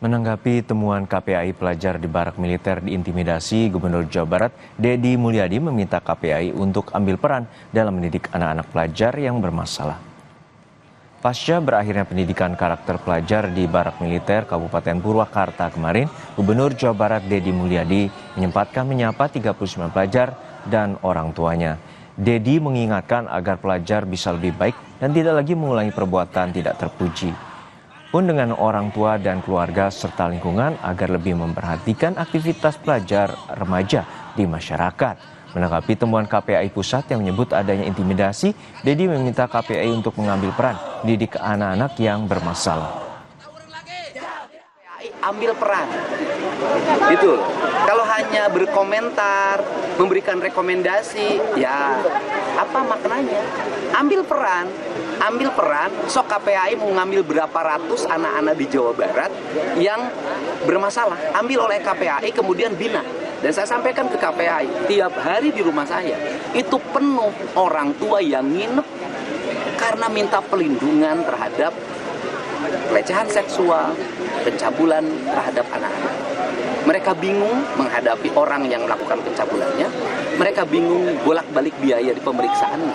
Menanggapi temuan KPAI pelajar di barak militer diintimidasi, Gubernur Jawa Barat Deddy Mulyadi meminta KPAI untuk ambil peran dalam mendidik anak-anak pelajar yang bermasalah. Pasca berakhirnya pendidikan karakter pelajar di barak militer Kabupaten Purwakarta kemarin, Gubernur Jawa Barat Deddy Mulyadi menyempatkan menyapa 39 pelajar dan orang tuanya. Deddy mengingatkan agar pelajar bisa lebih baik dan tidak lagi mengulangi perbuatan tidak terpuji. Pun dengan orang tua dan keluarga serta lingkungan agar lebih memperhatikan aktivitas pelajar remaja di masyarakat. Menanggapi temuan KPAI Pusat yang menyebut adanya intimidasi, Deddy meminta KPAI untuk mengambil peran didik anak-anak yang bermasalah. Ambil peran, itu. Kalau hanya berkomentar, memberikan rekomendasi, ya apa maknanya? Ambil peran. Sok KPAI mau ngambil berapa ratus anak-anak di Jawa Barat yang bermasalah, ambil oleh KPAI kemudian bina. Dan saya sampaikan ke KPAI, tiap hari di rumah saya itu penuh orang tua yang nginep karena minta pelindungan terhadap pelecehan seksual, pencabulan terhadap anak-anak. Mereka bingung menghadapi orang yang melakukan pencabulannya. Mereka bingung bolak-balik biaya di pemeriksaannya.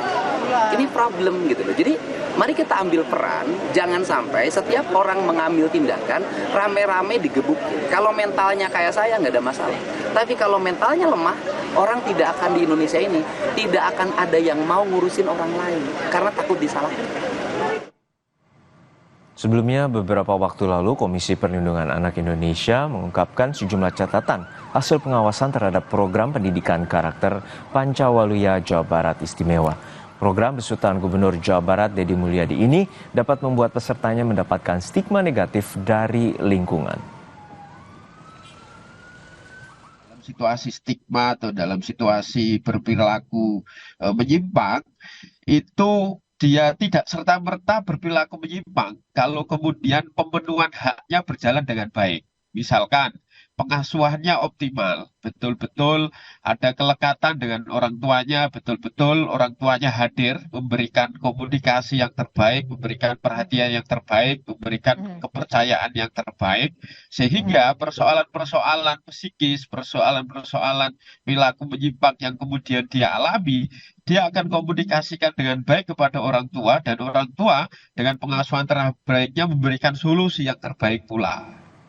Ini problem gitu loh. Jadi mari kita ambil peran. Jangan sampai setiap orang mengambil tindakan rame-rame digebuk. Kalau mentalnya kayak saya nggak ada masalah. Tapi kalau mentalnya lemah, orang tidak akan di Indonesia ini tidak akan ada yang mau ngurusin orang lain karena takut disalahkan. Sebelumnya, beberapa waktu lalu Komisi Perlindungan Anak Indonesia mengungkapkan sejumlah catatan hasil pengawasan terhadap program pendidikan karakter Pancawaluya Jawa Barat Istimewa. Program besutan Gubernur Jawa Barat Deddy Mulyadi ini dapat membuat pesertanya mendapatkan stigma negatif dari lingkungan. Dalam situasi stigma atau dalam situasi berperilaku menyimpang, itu dia tidak serta-merta berperilaku menyimpang kalau kemudian pemenuhan haknya berjalan dengan baik. Misalkan pengasuhannya optimal, betul-betul ada kelekatan dengan orang tuanya, betul-betul orang tuanya hadir, memberikan komunikasi yang terbaik, memberikan perhatian yang terbaik, memberikan kepercayaan yang terbaik, sehingga persoalan-persoalan psikis, persoalan-persoalan perilaku menyimpang yang kemudian dia alami, dia akan komunikasikan dengan baik kepada orang tua, dan orang tua dengan pengasuhan terbaiknya memberikan solusi yang terbaik pula.